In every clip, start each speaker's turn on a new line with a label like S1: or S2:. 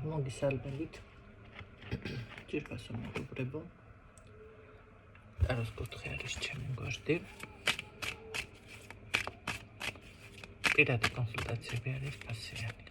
S1: მოგისალმებით. ჯერ მოგუბრებო. ტაროს კუთხე არის ჩემი გვერდი. პირადი კონსულტაციები არის ფასიანი.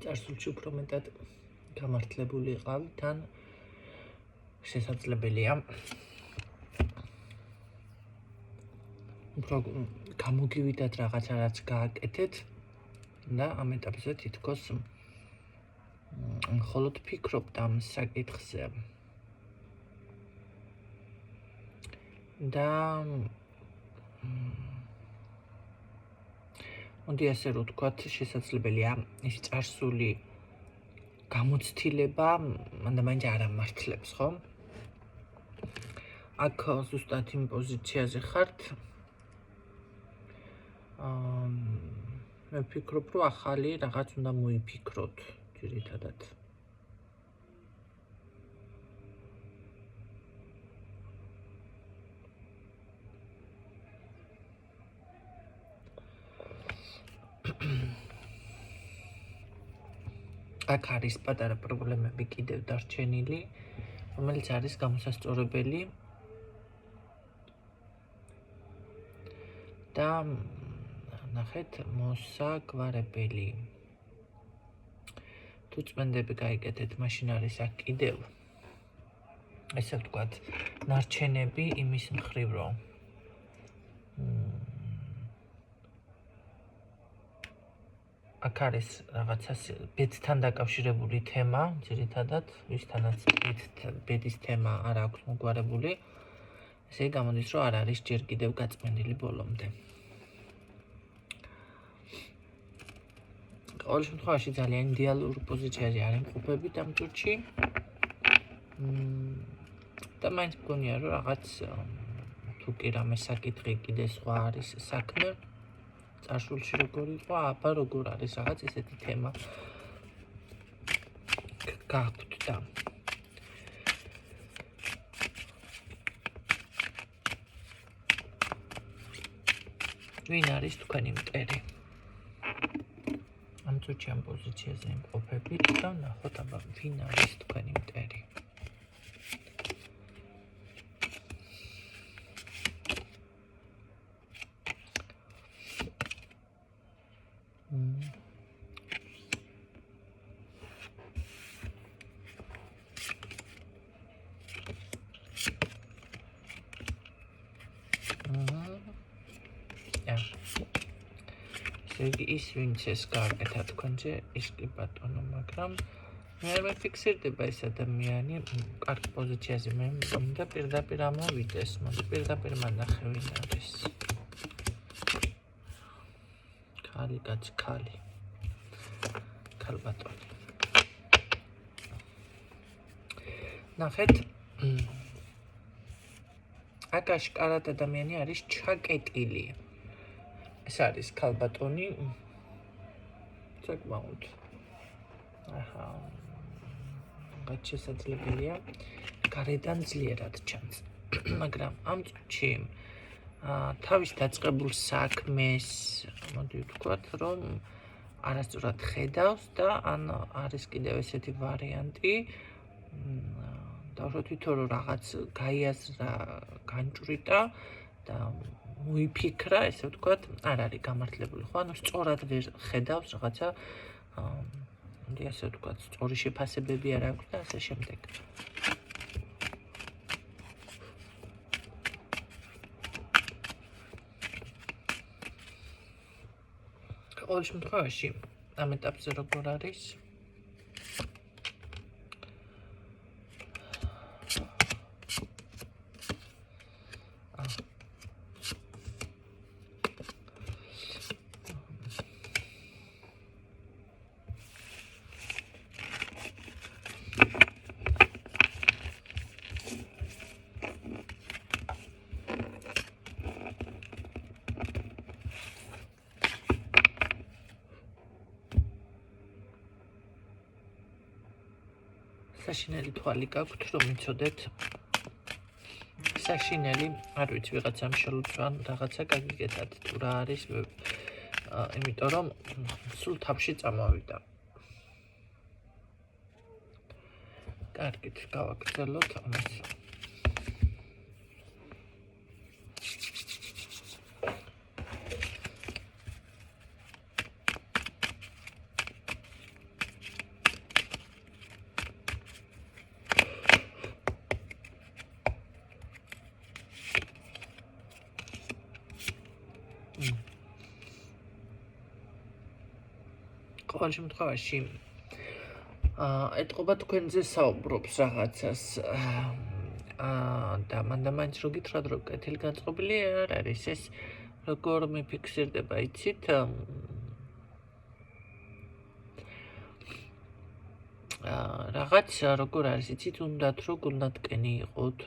S1: წარსულში უფრო მეტად გამართლებული იყავი, თან შესაძლებელია უფრო გამოგივიდათ რაღაცა რაც გააკეთეთ და ამ ეტაპზე თითქოს მხოლოდ ფიქრობთ ამ საკითხზე და მოდი ასე რომ ვთქვათ, შესაძლებელია ის წარსული გამოცდილება მანდ-მაინც არ ამართლებს, ხო? აქ ზუსტად იმ პოზიციაზე ხართ. მე ვფიქრობ, რომ ახალი რაღაც უნდა მოიფიქროთ, ძირითადად. აქ არის პატარა პრობლემები კიდევ დარჩენილი, რომელიც არის გამოსასწორებელი და ნახეთ მოსაგვარებელი. თუ წმენდები გაიგეთეთ, მაშინ არის აქ კიდევ ესე ვთქვათ, ნარჩენები იმის მხრივ, რომ აქ არის რაღაცა ბედთან დაკავშირებული თემა, ძირითადად, ვისთანაც ბედის თემა არ აქვს მოგვარებული. ესე გამოდის, რომ არ არის ჯერ კიდევ გაწმენდილი ბოლომდე. ყოველ შემთხვევაში ძალიან იდეალური პოზიციაზე არ იმყოფებით ამ წუთში. და მაინც მგონია, რომ რაღაც თუ კი რამე საკითხი კიდე სხვა არის საქმე. წარსულში როგორ იყო, აბა როგორ არის რაღაც ესეთი თემა გაქვთ და ვინ არის თქვენი მტერი? ამ წუთში ამ პოზიციაზე იმყოფებით და ნახოთ აბა ვინ არის თქვენი მტერი? ის ვინც ეს გააკეთა თქვენზე, ის კი ბატონო, მაგრამ მე არ მიფიქსირდება ეს ადამიანი კარგ პოზიციაზე, მე მინდა პირდაპირ ამოვიდეს, მოდი პირდაპირ მანახე ვინ არის. ქალი კაცი, ქალი ბატონი. ნახეთ, აქ აშკარად ადამიანი არის ჩაკეტილი. ეს არის ქალბატონი, საკმაოდ. რაც შესაძლებელია, გარედან ძლიერად ჩანს. მაგრამ ამ წუთში თავის დაწყებულ საქმეს, მოდი ვთქვათ, რომ არასწორად ხედავს და ან არის კიდევ ესეთი ვარიანტი, დავუშვათ თვითონ რომ რაღაც გაიაზრა, განჭვრიტა და მოიფიქრა, ესე ვთქვათ, არ არის გამართლებული, ხო? ანუ სწორად ვერ ხედავს რაღაცა, ასე ვთქვათ, სწორი შეფასებები არ აქვს და ასე შემდეგ. ყოველ შემთხვევაში, ამ ეტაპზე როგორ არის? საშინელი თვალი გაქვთ, რომ იცოდეთ საშინელი, არ ვიცი, ვიღაცამ შელუცვან რაღაცა გაგიგეთათ თუ რა არის, იმიტომ რომ სულ თავში წამოვიდა. კარგით, გავაგრძელოთ ამას. ყოველ შემთხვევაში ეტყობა თქვენზე საუბრობს რაღაცას და მანდ-მაინც რო გითხრათ, რომ კეთილი განწყობილი არ არის, ეს როგორ მიფიქსირდება, იცით? რაღაც როგორ არის, იცით, უნდათ რომ გულნატკენი იყოთ,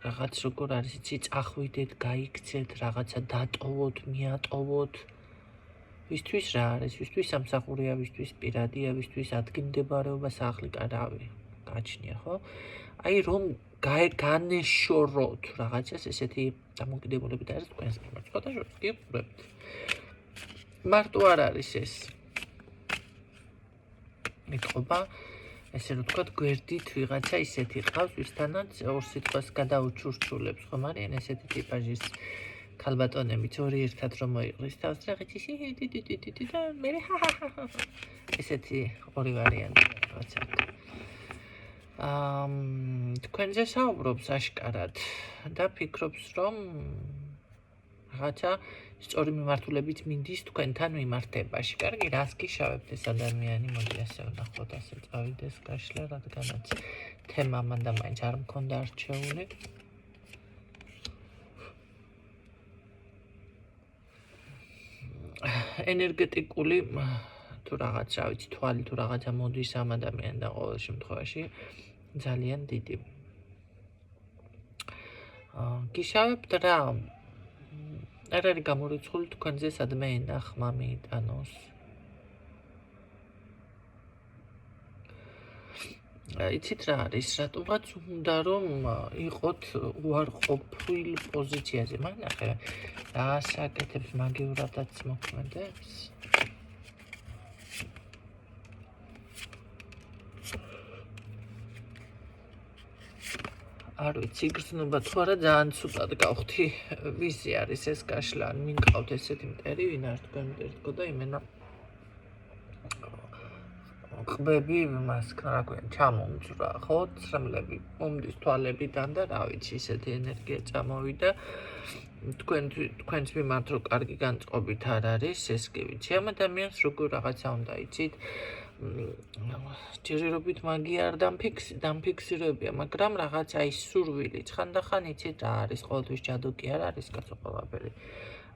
S1: რაღაც როგორ არის, იცი, წახვიდეთ, გაიქცეთ, რაღაცა დატოვოთ, მიატოვოთ. ვისთვის რა არის? ვისთვის სამსახურია, ვისთვის პირადია, ვისთვის ადგილმდებარეობა სახლი, რავი, გაჩნია, ხო? აი რომ განეშოროთ რაღაცას, ესეთი დამოკიდებულებით არის თქვენს მიმართ. სხვადასხვა გიყურებთ. მარტო არ არის ეს. ეტყობა ესე რომ თქვა, გვერდით ვიღაცა ისეთი ყავს, ვისთანაც ორ სიტყვას გადაუჩურჩულებს, ხომ არიან ესეთი ტიპაჟის ქალბატონებიც, ორი ერთად რომ მოიყრის თავს, რაღაც ისე და მე ესეთი ორი ვარიანტი რაღაცა. თქვენზე საუბრობს აშკარად და ფიქრობს, რომ რაღაცა სწორი მიმართულებით მინდის თქვენთან მიმართებაში. კარგი, რას გიშავებთ ეს ადამიანი? მოდი ასე ვნახოთ, ასე წავიდეს გაშლა, რადგანაც თემა მანდ-მაინც არ მქონდა არჩეული. ენერგეტიკული თუ რაღაცა, ვიცი, თვალი თუ რაღაცა მოდის ამ ადამიანთან ყოველ შემთხვევაში ძალიან დიდი. გიშავებთ რა? არ არის გამორიცხული თქვენზე სადმე ენა ხმა მიიტანოს. იცით რა არის, რატომღაც უნდა რომ იყოთ უარყოფილ პოზიციაზე. მაგნახე, რა საკეთებს მაგივრადაც მოქმედებს? არ ვიცი, იგრძნობა თუ არა, ძალიან ცუდად გავხდი. ვიზი არის ეს გაშლა? მინყავთ ესეთი მტერი, ვინ არ თქვენ მტერთქო და იმენა ყბები მას რა ქვია, ჩამომძვრა, ხო? ცრემლები მომდის თვალებიდან და რა ვიცი, ისეთი ენერგია წამოვიდა. თქვენს მიმართ რო კარგი განწყობით არ არის, ეს კი ვიცი. ამ ადამიანს როგორ რაღაცა უნდა იცით? ჯერჯერობით მაგი არ დამფიქსირებია, მაგრამ რაღაცა ის სურვილი, ხანდახან იცით რა არის, ყოველთვის ჯადო კი არ არის კაცო ყველაფერი.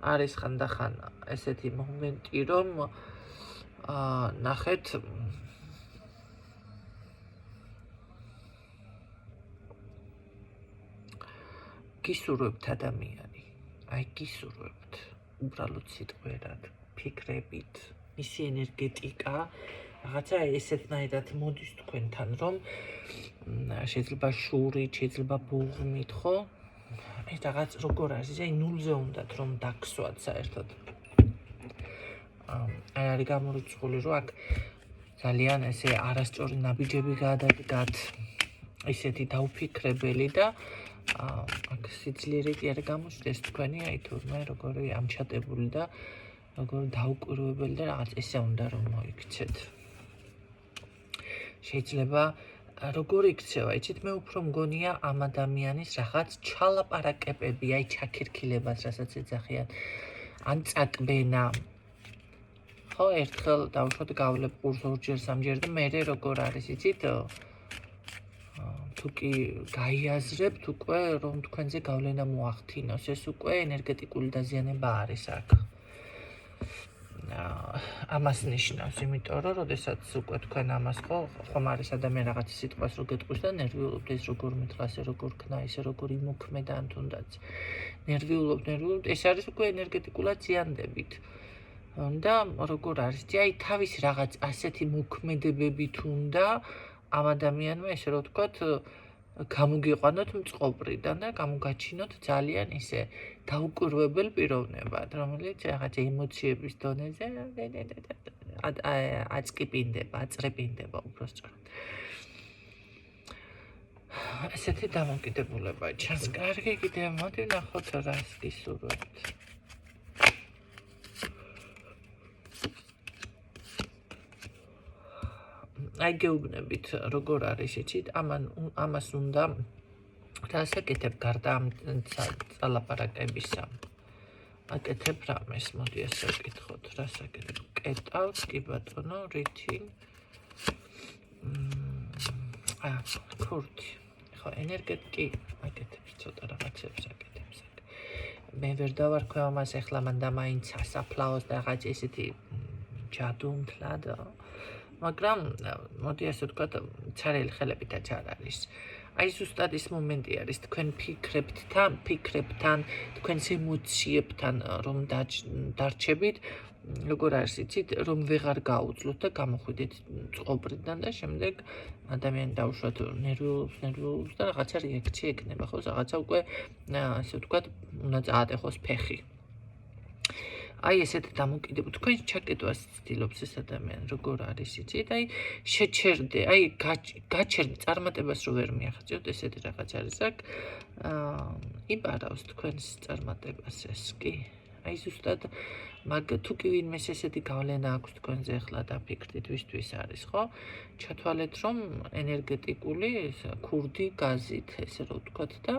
S1: არის ხანდახან ესეთი მომენტი, რომ ნახეთ გისურვებთ ადამიანი, აი გისურვებთ, უბრალოდ სიტყვერად, ფიქრებით, მისი ენერგეტიკა რაღაცა ესეთნაირად მოდის თქვენთან, რომ შეიძლება შურით, შეიძლება ბუღმით, ხო? ეს რაღაც როგორ არის, აი ნულზე უნდათ რომ დაგსვათ საერთოდ. აი არის გამორიცხული, რომ აქ ძალიან ესე არასწორი ნაბიჯები გადადგათ, ისეთი დაუფიქრებელი და აქ სიძლიერე კი არ გამოჩნდეს თქვენი, აი თურმე როგორი ამჩატებული და როგორი დაუკვირვებელი და რაღაც ესე უნდა რომ მოიქცეთ. შეიძლება როგორ იქცევა, იცით, მე უფრო მგონია ამ ადამიანის რაღაც ჩალაპარაკებები, აი ჩაქირქილებას, რასაც ეძახიან, ან წაკბენა. ხო, ერთხელ დავუშვათ გავლებ ყურს ორჯერ, სამჯერ და მერე როგორ არის, იცით? თუ კი გაიაზრებთ უკვე რომ თქვენზე გავლენა მოახდინოს, ეს უკვე ენერგეტიკული დაზიანება არის აქ. ამას ნიშნავს, იმიტომ რომ როდესაც უკვე თქვენ ამას ხომ არის ადამიანი რაღაც სიტყვას რო გეტყვის და ნერვიულობთ, ეს როგორ მითხრა, ასე როგორ ქნა, ესე როგორ იმოქმედა ან თუნდაც ნერვიულობთ, ეს არის უკვე ენერგეტიკულად ზიანდებით. და როგორ არის აი თავის რაღაც ასეთი მოქმედებებით უნდა ამ ადამიანმა ესე რომ ვთქვათ გამოგიყვანოთ მწყობრიდან და გამოგაჩინოთ ძალიან ისე დაუკვირვებელ პიროვნებად, რომელიც რაღაც ემოციების დონეზე აწრებინდება უბრალოდ. ესეთი დამოკიდებულება ჩანს. კარგი, კიდევ მოდი ვნახოთ რას გისურვებთ. აი გეუბნებით როგორ არის იცით, ამას უნდა რასაკეთებ გარდა ამ წალაპარაკებისა. აკეთებ რამეს, მოდი ასე ვკითხოთ, რასაკეთებ? კეტავთ, კი ბატონო, რითი? ქურთი. ხო, ენერგეტიკი აკეთებს ცოტა რაღაცებს აკეთებს. მე ვერ დავარქვევ ამას ახლა მანდა მაინც ასაფლაოს და რაღაც ესეთი ჯადუმთლად. მაგრამ მოდი ასე ვთქვათ, ცარიელი ხელებითაც არ არის. აი ზუსტად ის მომენტი არის თქვენ ფიქრებთან, თქვენს ემოციებთან რომ დარჩებით, როგორ არის იცით, რომ ვეღარ გაუძლოთ და გამოხვიდეთ წყობრიდან და შემდეგ ადამიანი დაუშვათ ნერვიულობს და რაღაცა რეაქცია ექნება, ხო, რაღაცა უკვე ასე ვთქვათ, უნდა წაატეხოს ფეხი. აი ესეთ დამოკიდებულ თქვენ ჩაკეტვას ცდილობს ეს ადამიანი, როგორ არის იცით, აი შეჩერდე, აი გაჩერდე წარმატებას რო ვერ მიაღწევთ, ესეთი რაღაც არის აქ. იბარავს თქვენს წარმატებას ეს კი. აი ზუსტად თუ კი ვინმეს ესეთი გავლენა აქვს თქვენზე ახლა დაფიქრდით, ვისთვის არის, ხო? ჩათვალეთ, რომ ენერგეტიკული ქურდი გაზით, ესე რომ ვთქვათ და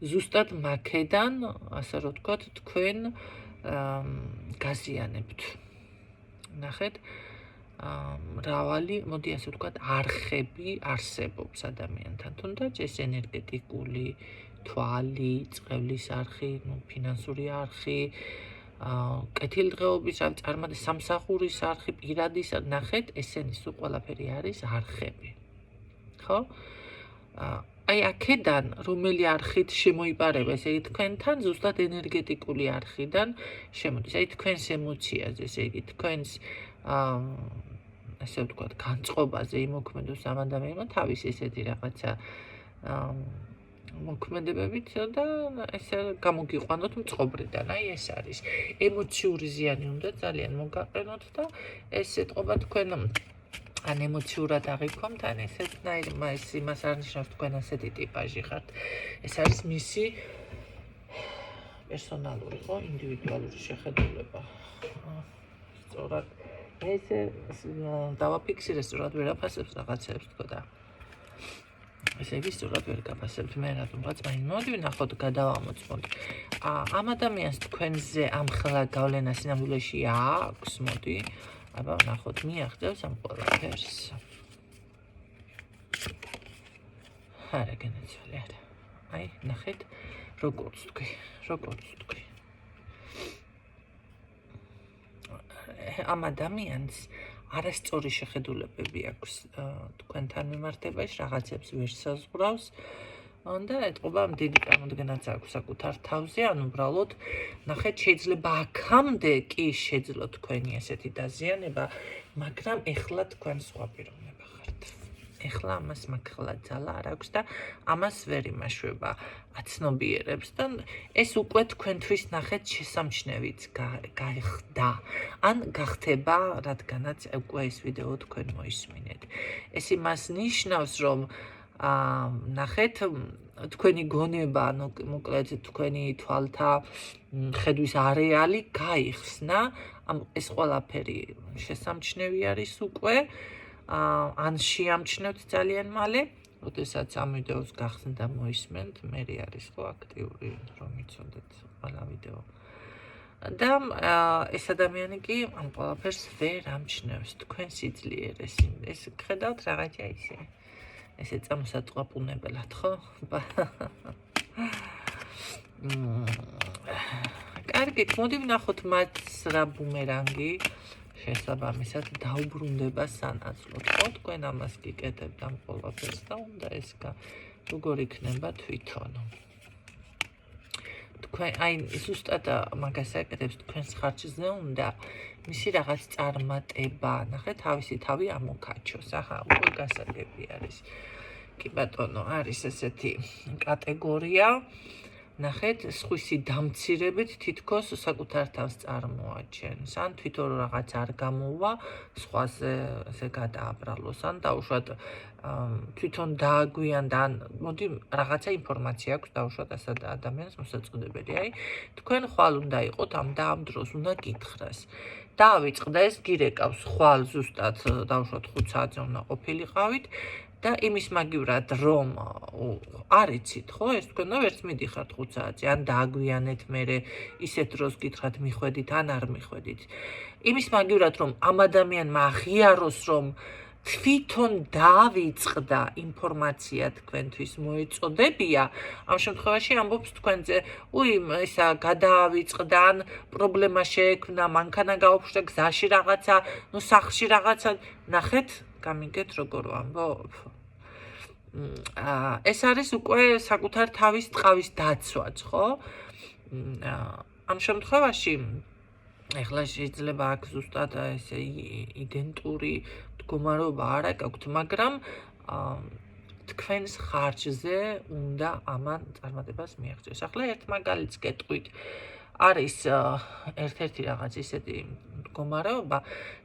S1: ზუსტად მაქედან, ასე რომ ვთქვათ, თქვენ გაზიანებთ. ნახეთ, მრავალი, მოდი ასე ვთქვათ, არხები არსებობს ადამიანთან, თუნდაც ეს ენერგეტიკული თვალი, წყევლის არხი, ფინანსური არხი, კეთილდღეობის სამსახურის არხი, პირადის, ნახეთ, ესენი სულ ყველაფერი არის არხები. ხო? აი აქედან რომელი არხით შემოიპარება, ესე იგი თქვენთან ზუსტად ენერგეტიკული არხიდან შემოდის. აი თქვენს ემოციაზე, ესე იგი თქვენს ასე ვთქვათ, განწყობაზე იმოქმედოს ამ ადამიანმა თავის ესეთი რაღაცა მოქმედებებით და ესე გამოგიყვანოთ მწყობრიდან. აი ეს არის. ემოციური ზიანი უნდა ძალიან მოგაყენოთ და ეს ეთყობა თქვენ ან ემოციურად აღიქვამთ, ან ესეთნაირი ეს იმას არ ნიშნავს თქვენ ასეთი ტიპაჟი ხართ. ეს არის მისი პერსონალური, ხო, ინდივიდუალური შეხედულება. სწორად ესე დავაფიქსირე, სწორად ვერაფასებს რაღაცებს თქო და ესე იგი სწორად ვერ გაფასებთ მე რატომღაც მაინც მოდი ვნახოთ გადავამოწმოთ. ამ ადამიანს თქვენზე ამხელა გავლენა სინამდვილეში აქვს, მოდი აბა ვნახოთ, მიაღწევს ამ ყველაფერს. არა განაცვალე არა. აი ნახეთ როგორც თქვი. ამ ადამიანს არასწორი შეხედულებები აქვს თქვენთან მიმართებაში, რაღაცებს ვერ საზღვრავს და ეთყობა დიდი წარმოდგენაც აქვს საკუთარ თავზე, ან უბრალოდ ნახეთ, შეიძლება აქამდე კი შეძლო თქვენი ესეთი დაზიანება, მაგრამ ეხლა თქვენ სხვა პიროვნება ხართ. ეხლა ამას მაგხლა ძალა არ აქვს და ამას ვერ იმაშვება, აცნობიერებს და ეს უკვე თქვენთვის ნახეთ შესამჩნევიც გაიხდა. ან გახდება, რადგანაც უკვე ეს ვიდეო თქვენ მოისმინეთ. ეს იმას ნიშნავს, რომ ნახეთ, თქვენი გონება, ანუ მოკლედ თქვენი თვალთა ხედვის არეალი გაიხსნა, ეს ყველაფერი შესამჩნევი არის უკვე, ან შეამჩნევთ ძალიან მალე, როდესაც ამ ვიდეოს გახსნდა მოისმენთ, მე არის ხო აქტიური, რომ იცოდეთ ყველა ვიდეო. და ეს ადამიანი კი ამ ყველაფერს ვერ ამჩნევს, თქვენ სიძლიერეს. ეს ხედავთ რაღაცა ისე. ესე წამოსაწყაპუნებელად, ხო? კარგით, მოდი ვნახოთ მას რა ბუმერანგი შესაბამისად დაუბრუნდება სანაცვლოდ. ხო, თქვენ ამას გიკეთებთ ამ ყველაფერს და უნდა ეს როგორ იქნება თვითონ. თქვენ აი ზუსტად მაგას აკეთებს თქვენს ხარჯზე უნდა მისი რაღაც წარმატება, ნახე თავისი თავი ამოქაჩოს. ახლა უკვე გასაგები არის. კი ბატონო, არის ესეთი კატეგორია. ნახეთ, სხვისი დამცირებით თითქოს საკუთარ თავს წარმოაჩენს. ან თვითონ რაღაც არ გამოვა, სხვაზე ესე გადააბრალოს, ან დაუშვათ თვითონ დააგვიანდა, ან მოდი რაღაცა ინფორმაცია აქვს დაუშვათ ასეთ ადამიანს მოსაწოდებელი. აი, თქვენ ხვალ უნდა იყოთ ამ და ამ დროს უნდა გითხრას. დაავიწყდეს, გირეკავს ხვალ ზუსტად დაუშვათ 5 საათზე უნდა ყოფილიყავით. და იმის მაგივრად რომ არ იცით, ხო, ეს თქვენ ვერც მიდიხართ 5 საათზე, ან დააგვიანეთ მერე ისეთ დროს გითხრათ მიხვედით, ან არ მიხვედით. იმის მაგივრად რომ ამ ადამიანმა აღიაროს რომ თვითონ დაავიწყდა ინფორმაცია თქვენთვის მოეწოდებია, ამ შემთხვევაში ამბობს თქვენზე, ისა გადაავიწყდა, ან პრობლემა შეექმნა, მანქანა გაუფშდა, გზაში რაღაცა, სახლში რაღაცა, ნახეთ, გამიგეთ როგორ ვამბობ. ეს არის უკვე საკუთარ თავის ტყავის დაცვაც, ხო? ამ შემთხვევაში ეხლა შეიძლება აქ ზუსტად ესე იდენტური მდგომარეობა არ აქვს, მაგრამ თქვენს ხარჯზე უნდა ამან წარმატებას მიაღწიოს. ახლა ერთ მაგალითს გეტყვით. არის ერთ-ერთი რაღაც ისეთი მდგომარეობა,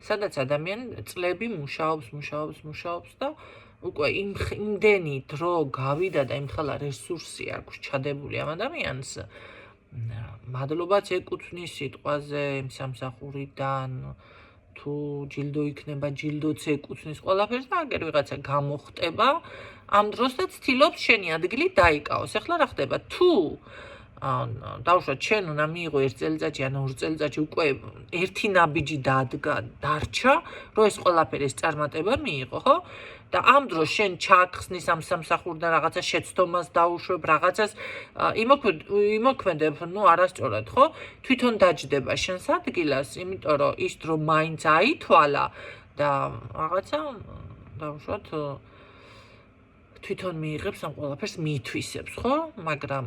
S1: სადაც ადამიანი წლები მუშაობს და უკვე იმდენი დრო გავიდა და იმხელა რესურსი აქვს ჩადებული ამ ადამიანს, მადლობაც ეკუთვნის სიტყვაზე იმ სამსახურიდან, თუ ჯილდო იქნება, ჯილდოც ეკუთვნის ყველაფერს და აგერ ვიღაცა გამოხტება ამ დროს და ცდილობს შენი ადგილი დაიკავოს. ახლა რა ხდება? თუ დაუშვათ შენ უნდა მიიღო 1 წელიწადში ან 2 წელიწადში უკვე ერთი ნაბიჯი დარჩა, რომ ეს ყველაფერი ეს წარმატება მიიღო, ხო? და ამ დროს შენ ჩაახსნის ამ სამსახურიდან რაღაცა შეცდომას დაუშვებ, რაღაცას იმოქმედებ, არასწორად, ხო? თვითონ დაჯდება შენს ადგილას, იმიტომ რომ ის დრო მაინც აითვალა და რაღაცა დაუშვათ თვითონ მიიღებს ამ ყველაფერს მიითვისებს, ხო? მაგრამ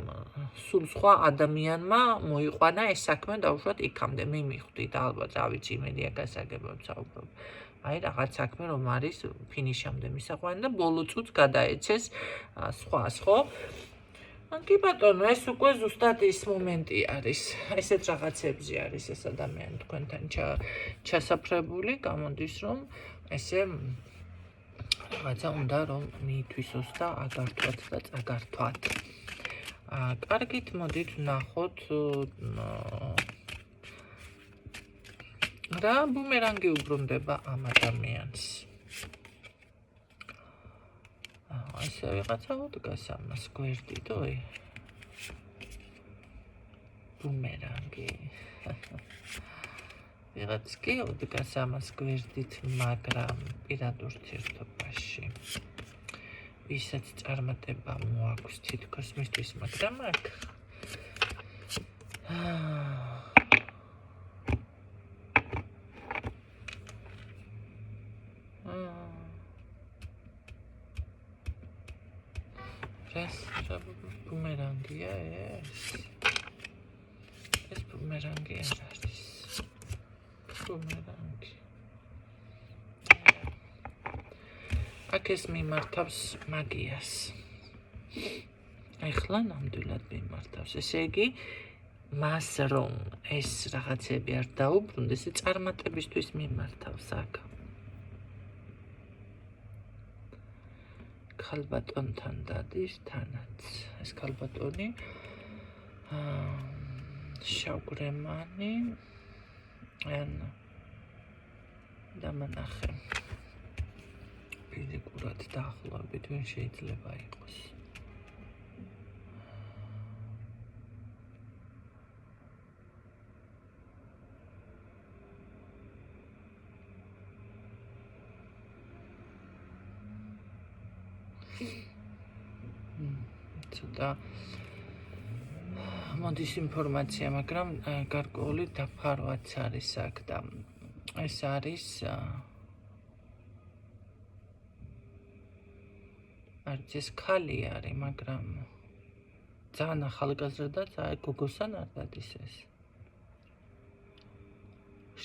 S1: სულ სხვა ადამიანმა მოიყვანა ეს საქმე დაუშვათ იქამდე. მე მიხვდი და ალბათ რა ვიცი, იმედია გასაგებად საუბრობ. აი რაღაც საქმე რომ არის ფინიშამდე მისაყვანი და ბოლო წუთს გადაეცეს სხვას, ხო? კი ბატონო, ეს უკვე ზუსტად ის მომენტი არის. ესეთ რაღაცებზე არის ეს ადამიანი თქვენთან ჩასაფრებული, გამოდის რომ ესე რაღაცა უნდა რომ მიითვისოს და აგართვათ და წაგართვათ. კარგით, მოდით ვნახოთ რა ბუმერანგი უბრუნდება ამ ადამიანს. ესე ვიღაცა უდგას ამას გვერდიდოი. ბუმერანგი. ვიღაც კი უდგას ამას გვერდით, მაგრამ პირად ურთიერთობაში. ვისაც წარმატება მოაქვს თითქოს მისთვის, მაგრამ აქ რა ბუმერანგია ეს? ეს ბუმერანგი არ არის. ბუმერანგი. აქ ეს მიმართავს მაგიას. ეხლა ნამდვილად მიმართავს. ესე იგი, მას რომ ეს რაღაცები არ დაუბრუნდეს, ეს წარმატებისთვის მიმართავს აქ. ქალბატონთან დადის თანაც. ეს ქალბატონი შავგრემანი ან დამანახე. ფიზიკურად დაახლოებით ვინ შეიძლება იყოს. ცოტა მოდის ინფორმაცია, მაგრამ გარკვეული დაფარვაც არის აქ და ეს არის არც ეს ქალი არის, მაგრამ ძალიან ახალგაზრდა და გოგოსთან არ დადის ეს.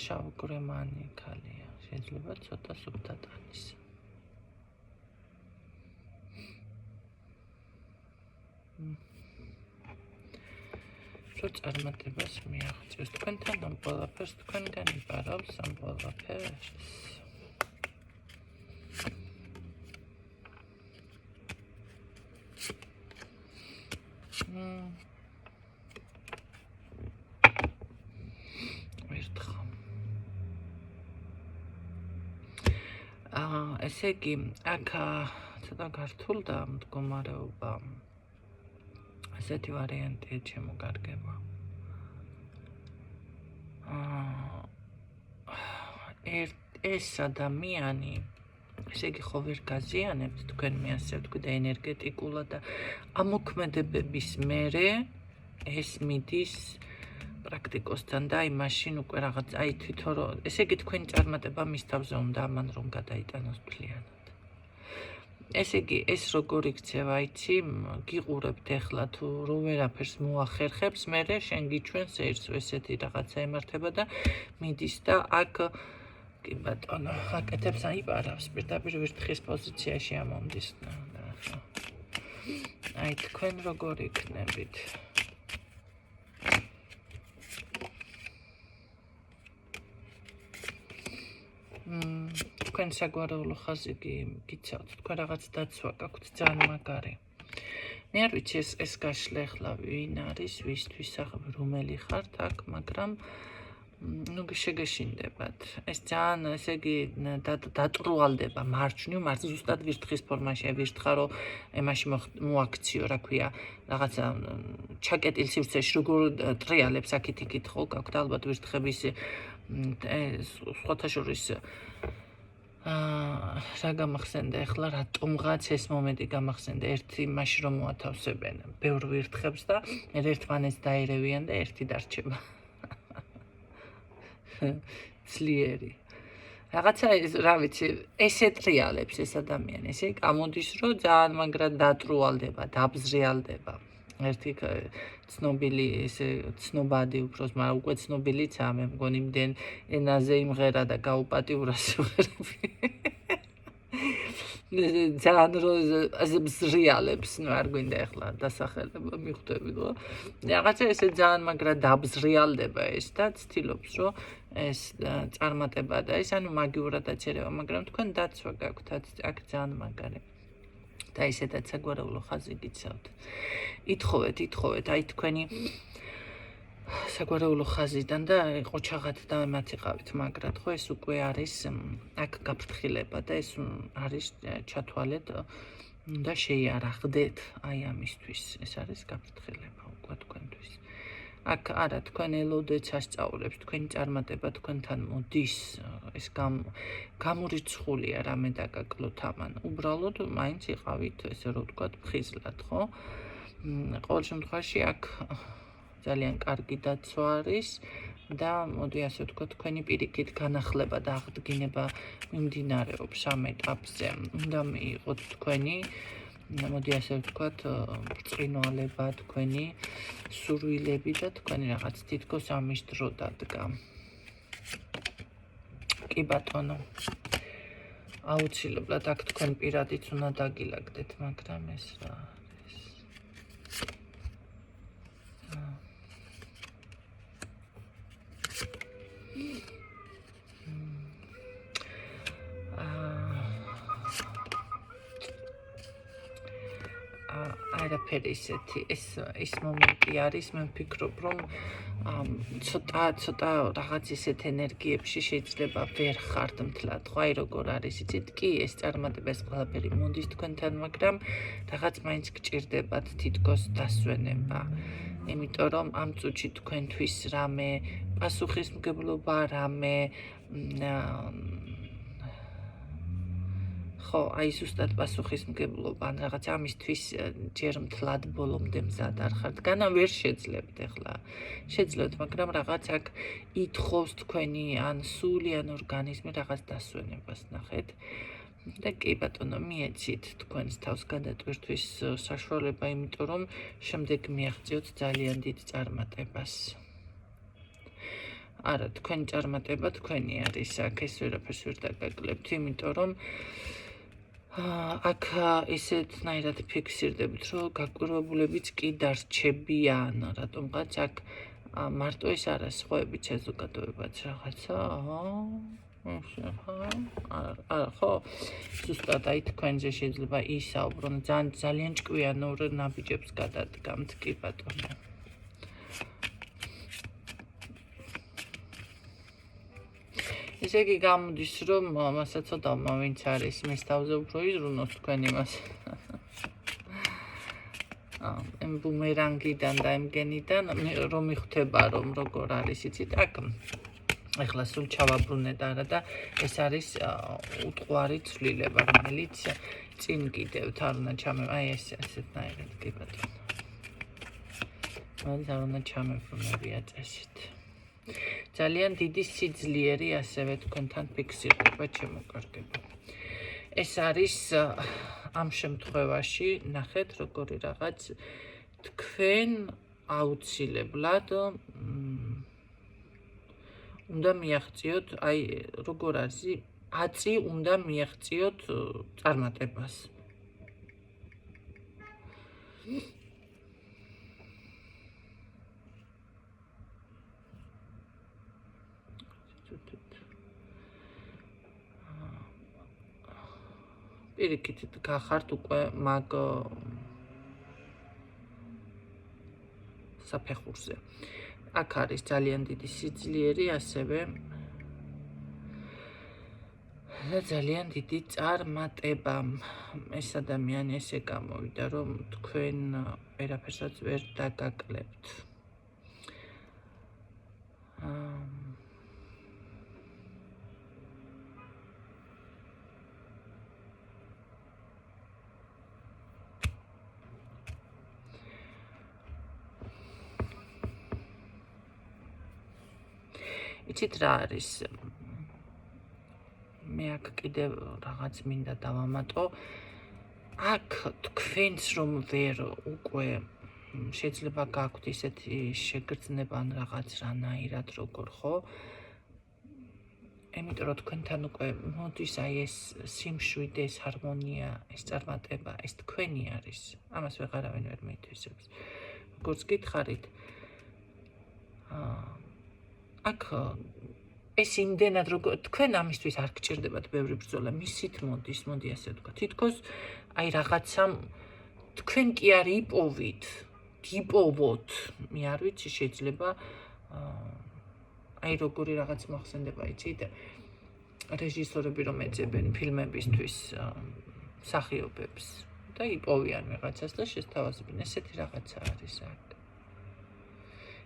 S1: შავგრემანი ქალია, შეიძლება ცოტა სუფთად ანის. რო წარმატებას მიაღწევს თქვენთან ამ ყველაფერს თქვენგან იპარავს ამ ყველაფერს. ესე იგი, აქ ცოტა გართულდა მდგომარეობა. ესეთი ვარიანტია შემოგარგება. ეს ადამიანი, ესე იგი ხო ვერ გაზიანებთ თქვენ მე ასე ვთქვი და ენერგეტიკულად და ამოქმედებების მერე ეს მიდის პრაქტიკოსთან და აი მაშინ უკვე რაღაც აი თვითონ რომ ესე იგი თქვენი წარმატება მის თავზე უნდა ამან რომ გადაიტანოს მთლიანად. ესე იგი ეს როგორ იქცევა იცი გიყურებთ ეხლა თუ რო ვერაფერს მოახერხებს მერე შენ გიჩვენს ერთს ესეთი რაღაცა ემართება და მიდის და აქ კი ბატონო აკეთებს აიპარავს პირდაპირ ვირთხის პოზიციაში ამომდის აი თქვენ როგორ იქნებით თქვენ საგვარეულო ხაზი გიცავთ, თქვენ რაღაც დაცვა გაქვთ ძალიან მაგარი. მე არ ვიცი ეს გაშლე ახლა ვინ არის, ვისთვის რომელი ხართ აქ, მაგრამ ნუ შეგეშინდებათ. ეს ძალიან ესე იგი დატრუალდება მარჯვნივ, მარც ზუსტად ვირთხის ფორმაში ვირთხა რომ ემაში მოაქციო, რა ქვია, რაღაცა ჩაკეტილ სივრცეში როგორ ტრიალებს აქეთ-იქით ხო გაქვთ ალბათ ვირთხების სხვათა შორის რა გამახსენდა ახლა რატომღაც ეს მომენტი გამახსენდა ერთი მაშინ რომ მოათავსებენ ბევრ ვირთხებს და ერთმანეთს დაერევიან და ერთი დარჩება ძლიერი რაღაცა რა ვიცი ესე ტრიალებს ეს ადამიანი ესე გამოდის რომ ძალიან მაგრად დატრუალდება დაბზრიალდება ერთი ცნობილი ესე ცნობადი უბრალოდ მაგრამ უკვე ცნობილიცაა მე მგონი იმდენ ენაზე იმღერა და გაუპატიურა სიმღერები ძალიან რომ ბზრიალებს ნუ არ გვინდა ახლა დასახელება მიხვდები რომ რაღაცა ესე ძალიან მაგრად დაბზრიალდება ეს და ცდილობს რომ ეს წარმატება და ეს ანუ მაგიურად აჩერება მაგრამ თქვენ დაცვა გაქვთ აქ ძალიან მაგარი და ისედაც საგვარეულო ხაზი გიცავთ. ითხოვეთ, აი თქვენი საგვარეულო ხაზიდან და ყოჩაღად და მათ იყავით მაგრად, ხო ეს უკვე არის აქ გაფრთხილება და ეს არის ჩათვალეთ და შეიარაღდეთ აი ამისთვის. ეს არის გაფრთხილება უკვე თქვენთვის. აქ არა თქვენ ელოდეთ სასწაულებს, თქვენი წარმატება თქვენთან მოდის, ეს გამორიცხულია რამე დაგაკლოთ ამან. უბრალოდ მაინც იყავით, ესე რომ ვთქვათ, ფხიზლად, ხო? ყოველ შემთხვევაში აქ ძალიან კარგი დაცვა არის და მოდი ასე ვთქვათ, თქვენი პირიქით განახლება და აღდგინება მიმდინარეობს ამ ეტაპზე. უნდა მიიღოთ თქვენი მოდი ასე ვთქვათ, ბრწყინვალება თქვენი სურვილები და თქვენი რაღაც თითქოს ამის დრო დადგა. კი ბატონო. აუცილებლად აქ თქვენ პირადიც უნდა დაგილაგდეთ, მაგრამ ეს რა არის? არაფერი ისეთი ეს მომენტი არის მე ვფიქრობ რომ ცოტა რაღაც ისეთ ენერგიებში შეიძლება ვერ ხართ მთლად ხო აი როგორ არის იცით კი ეს წარმატება ეს ყველაფერი მონდის თქვენთან მაგრამ რაღაც მაინც გჭირდებათ თითქოს დასვენება იმიტომ რომ ამ წუთში თქვენთვის რამე პასუხისმგებლობა რამე ხო, აი ზუსტად პასუხისმგებლობა, ან რაღაც ამისთვის ჯერ მთლად ბოლომდე მზად არ ხართ. განა ვერ შეძლებთ ახლა. შეძლებთ, მაგრამ რაღაც აქ ითხოვს თქვენი ან სული, ან ორგანიზმი რაღაც დასვენებას ნახეთ. და კი ბატონო, მიეცით თქვენს თავს გადატვირთვის საშუალება, იმიტომ რომ შემდეგ მიაღწიოთ ძალიან დიდ წარმატებას. არა, თქვენი წარმატება თქვენი არის, აქ ეს ვერაფერს ვერ დაგაკლებთ, იმიტომ რომ აქ ისეთნაირად ფიქსირდებით, რომ გაკვირვებულებიც კი დარჩებიან, რატომღაც აქ მარტო ის არა, სხვაებიც საზოგადოებაც რაღაცა, ხო, ზუსტად აი თქვენზე შეიძლება ისაუბრონ, ძალიან ჭკვიანურ ნაბიჯებს გადადგამთ, კი ბატონო. ესე იგი გამოდის, რომ მასაცოდავმა ვინც არის, მის თავზე უფრო იზრუნოს თქვენ იმას. იმ ბუმერანგიდან და იმ გენიდან რომ მიხვდება, რომ როგორ არის, იცით, აქ ეხლა სულ ჩავაბრუნე და არა და ეს არის უტყვარი ცვლილება, რომელიც წინ კიდევთ არ უნდა აი ესეთნაირად, კი ბატონო. მაინც არ უნდა ჩამებრუნებია წესით. ძალიან დიდი სიძლიერი ასევე თქვენთან ფიქსირდება, ჩემო კარგებო. ეს არის ამ შემთხვევაში, ნახეთ, როგორი რაღაც თქვენ აუცილებლად უნდა მიაღწიოთ, აი, როგორ არის, აწი უნდა მიაღწიოთ წარმატებას. პირიქით გახართ უკვე მაგ საფეხურზე. აქ არის ძალიან დიდი სიძლიერი, ასევე და ძალიან დიდი წარმატება. ეს ადამიანი ესე გამოვიდა, რომ თქვენ ვერაფერსაც ვერ დაგაკლებთ. იცით რა არის? მე აქ კიდევ რაღაც მინდა დავამატო. აქ თქვენს რომ ვერ უკვე შეიძლება გაქვთ ისეთი შეგრძნება ან რაღაც რანაირად როგორ ხო? იმიტომ რომ თქვენთან უკვე მოდის აი ეს სიმშვიდე, ეს ჰარმონია, ეს წარმატება, ეს თქვენი არის. ამას ვეღარავინ ვერ მიითვისებს. როგორც გითხარით, აქ ეს იმდენად როგორ თქვენ ამისთვის არ გჭირდებათ ბევრი ბრძოლა, მისით მოდის, მოდი ასე ვთქვა. თითქოს აი რაღაცამ თქვენ კი არ იპოვით, იპოვოთ, მე არ ვიცი, შეიძლება აი როგორი რაღაც მოხსენდება, იცით, რეჟისორები რომ ეძებენ ფილმებისთვის მსახიობებს და იპოვიან ვიღაცას და შესთავაზებენ, ესეთი რაღაცა არის აქ.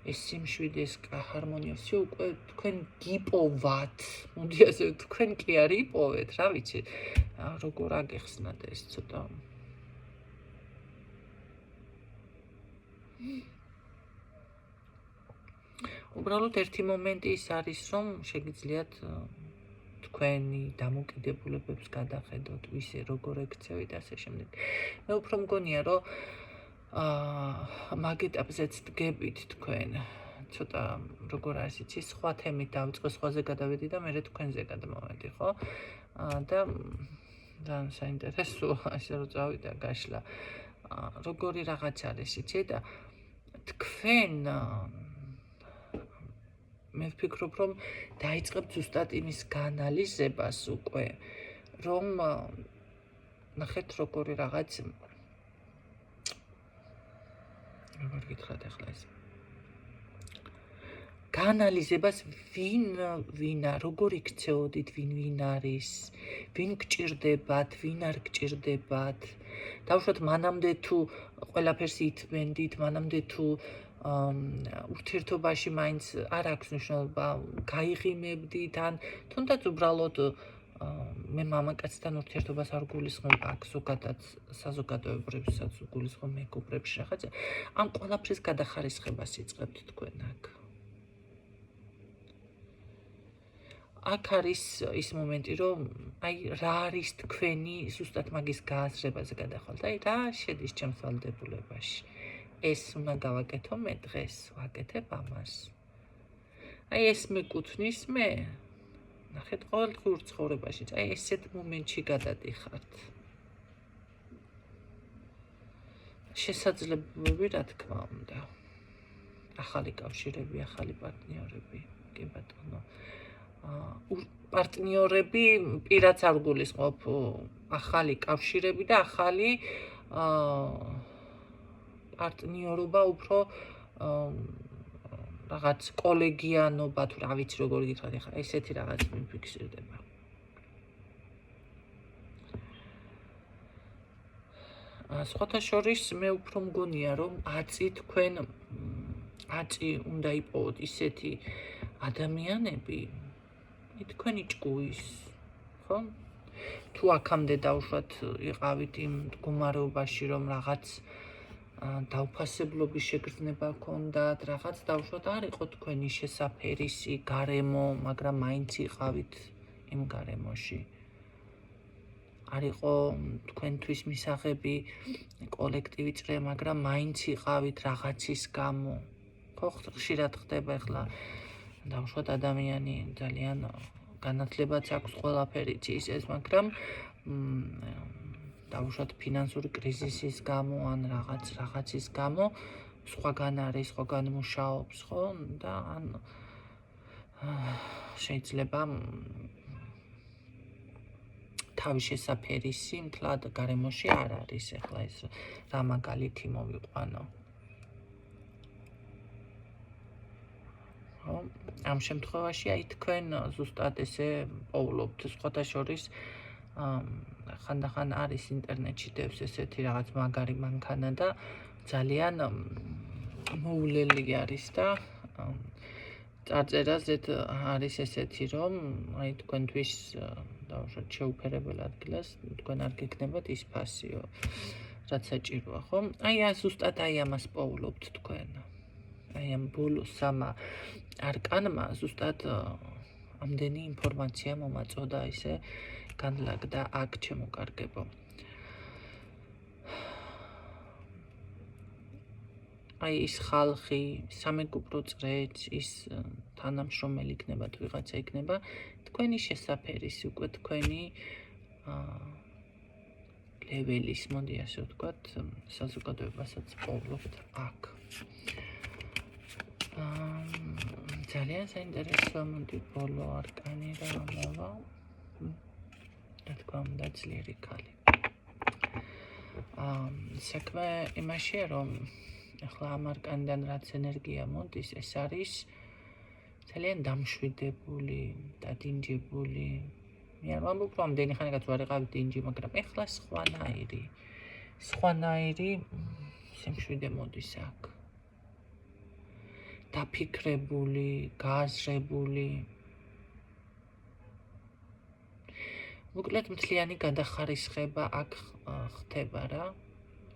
S1: ეს სიმშვიდე, ეს ჰარმონია, всё უკვე თქვენ გიპოვათ. მოდი ასე თქვენ კი არ იპოვეთ, რა ვიცი, როგორ აგეხსნათ ეს ცოტა. უბრალოდ ერთი მომენტი ის არის, რომ შეგიძლიათ თქვენი დამოკიდებულებებს გადახედოთ, ვისე როგორ ექცევით და ასე შემდეგ. მე უფრო მგონია, რომ მაგ ეტაპზეც დგებით თქვენ, ცოტა როგორ არის იცი, სხვა თემით დავიწყო, სხვაზე გადავედი და მერე თქვენზე გადმოვედი, ხო? და ძალიან საინტერესოა, ასე რომ წავიდა გაშლა. როგორი რაღაც არის იცი და თქვენ მე ვფიქრობ, რომ დაიწყებთ ზუსტად იმის გაანალიზებას უკვე, რომ ნახეთ როგორი რაღაც როგორ გითხრათ ახლა ეს გაანალიზებას ვინა როგორ იქცეოდით, ვინ არის, ვინ გჭირდებათ, ვინ არ გჭირდებათ. დავუშვათ მანამდე თუ ყველაფერს ითმენდით, მანამდე თუ ურთიერთობაში მაინც არ აქვს მნიშვნელობა, გაიღიმებდით ან თუნდაც უბრალოდ მე მამაკაცთან ურთიერთობას არ გულისხმობ აქ ზოგადად საზოგადოებრივსაც გულისხმობ მეგობრებში რაღაცა. ამ ყველაფრის გადახარისხებას იწყებთ თქვენ აქ. აქ არის ის მომენტი, რომ აი რა არის თქვენი ზუსტად მაგის გააზრებაზე გადახვალთ. აი რა შედის ჩემს ვალდებულებაში. ეს უნდა გავაკეთო მე დღეს, ვაკეთებ ამას. აი ეს მეკუთვნის მე. ნახეთ ყოველდღიურ ცხოვრებაში, აი ესეთ მომენტში გადადიხართ. შესაძლებლობები, რა თქმა უნდა. ახალი კავშირები, ახალი პარტნიორები, კი ბატონო. პარტნიორები პირაც არ გულისხმობ ახალი კავშირები და ახალი პარტნიორობა უფრო რაღაც კოლეგიანობა თუ რა ვიცი როგორ გითხრათ ახლა ესეთი რაღაც მიფიქსირდება. სხვათა შორის მე უფრო მგონია რომ აწი უნდა იპოვოთ ისეთი ადამიანები თქვენი ჭკუის, ხო? თუ აქამდე დავუშვათ იყავით იმ მდგომარეობაში რომ რაღაც დაუფასებლობის შეგრძნება ჰქონდათ, რაღაც დავუშვათ არ იყო თქვენი შესაფერისი გარემო, მაგრამ მაინც იყავით იმ გარემოში. არ იყო თქვენთვის მისაღები კოლექტივი წრე, მაგრამ მაინც იყავით რაღაცის გამო. ხო, ხშირად ხდება ახლა დავუშვათ ადამიანი ძალიან განათლებაც აქვს ყველაფერიც ის, მაგრამ დავუშვათ ფინანსური კრიზისის გამო ან რაღაცის გამო სხვაგან არის, სხვაგან მუშაობს, ხო? და ან შეიძლება თავის შესაფერისი მთლად გარემოში არ არის, ახლა ეს რა მაგალითი მოვიყვანო. ამ შემთხვევაში აი თქვენ ზუსტად ესე პოულობთ, სხვათა შორის ხანდახან არის ინტერნეტში დევს ესეთი რაღაც მაგარი მანქანა და ძალიან მოულელი არის და წარწერაზეთ არის ესეთი რომ აი თქვენთვის დავუშვათ შეუფერებელ ადგილას თქვენ არ გექნებათ ის ფასიო რაც საჭიროა, ხო? აი ზუსტად აი ამას პოულობთ თქვენ. აი ამ ბოლო სამა არკანმა ზუსტად ამდენი ინფორმაცია მომაწოდა ისე განლაგდა აქ ჩემოკარგებო. აი ის ხალხი, სამეგობრო წრეც, ის თანამშრომელი იქნება თუ ვიღაცა იქნება, თქვენი შესაფერისი, უკვე თქვენი ლეველის, მოდი ასე ვთქვათ, საზოგადოებასაც პოულობთ აქ. ძალიან საინტერესო მოდი ბოლო არკანი რა მოვა. რა თქმა უნდა ძლიერი ქალი. საქმე იმაშია რომ ახლა ამ არკანიდან რაც ენერგია მოდის, ეს არის ძალიან დამშვიდებული, დადინჯებული. მე არ ვამბობ რომ ამდენი ხანიღაც ვარ იყავი დინჯი, მაგრამ ეხლა სხვანაირი სიმშვიდე მოდის აქ. დაფიქრებული, გააზრებული. მოკლედ მთლიანი გადახარისხება აქ ხდება რა.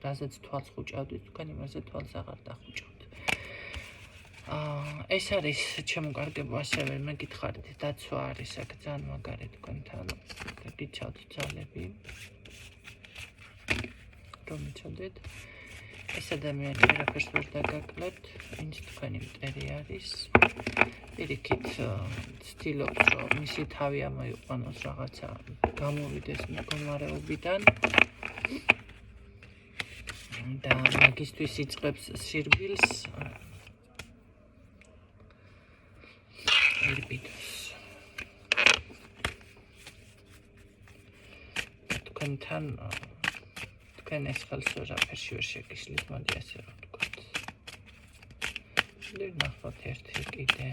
S1: რაზეც თვალს ხუჭავდით, თქვენ იმაზე თვალს აღარ დახუჭავთ. ეს არის ჩემოკარგებო ასევე მე გითხარით, დაცვა არის აქ ძალიან მაგარი თქვენთან. გიცავთ ძალები. რომ იცოდეთ. ეს ადამიანი ვერაფერს ვერ დაგაკლებთ, ვინც თქვენი მტერი არის. პირიქით ცდილობს, რომ მისი თავი ამოიყვანოს რაღაცა გამოვიდეს მდგომარეობიდან. და მაგისთვის იწყებს სირბილს. ერბიდოს. თქვენთან თქვენ ეს ხელს ვერაფერში ვერ შეგიშლით, მოდი ასე რომ ვთქვათ. ნახოთ ერთი კიდე.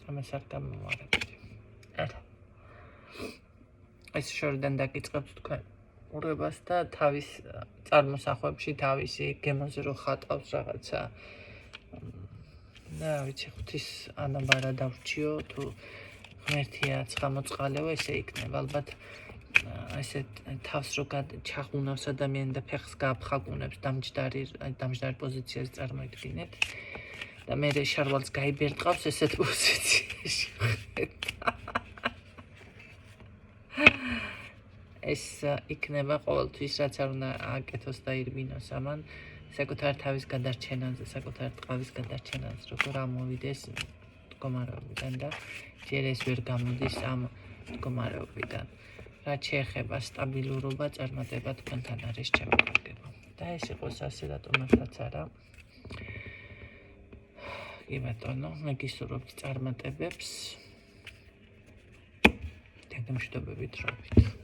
S1: ამას არ გამოვარებთ. ეს შორიდან დაგიწყებთ თქვენ ურებას და თავის წარმოსახვებში თავისი გემოზე რო ხატავს რაღაცა. და ვიცი ღვთის ანაბარა დავრჩიო თუ ღმერთია ცხამოწყალეო ესე იქნება. ალბათ ესეთ თავს რო ჩახუნავს ადამიანი და ფეხს გააფხაკუნებს დამჯდარი პოზიციაზე წარმოიდგინეთ და მე შარვალს გაიბერტყავს ესეთ პოზიციაში ეს იქნება ყოველთვის რაც არ უნდა აკეთოს და ირბინოს ამან საკუთარ თავის გადარჩენაზე, საკუთარ ტყავის გადარჩენაზე, როგორ ამოვიდეს მდგომარეობიდან და ჯერ ეს ვერ გამოდის ამ მდგომარეობიდან. რაც შეეხება სტაბილურობა, წარმატება თქვენთან არის ჩემი გაგება. და ეს იყოს ასე რატომაც არა. კი ბატონო, მე გისურვებთ წარმატებებს. დაგმშვიდობებით, რომ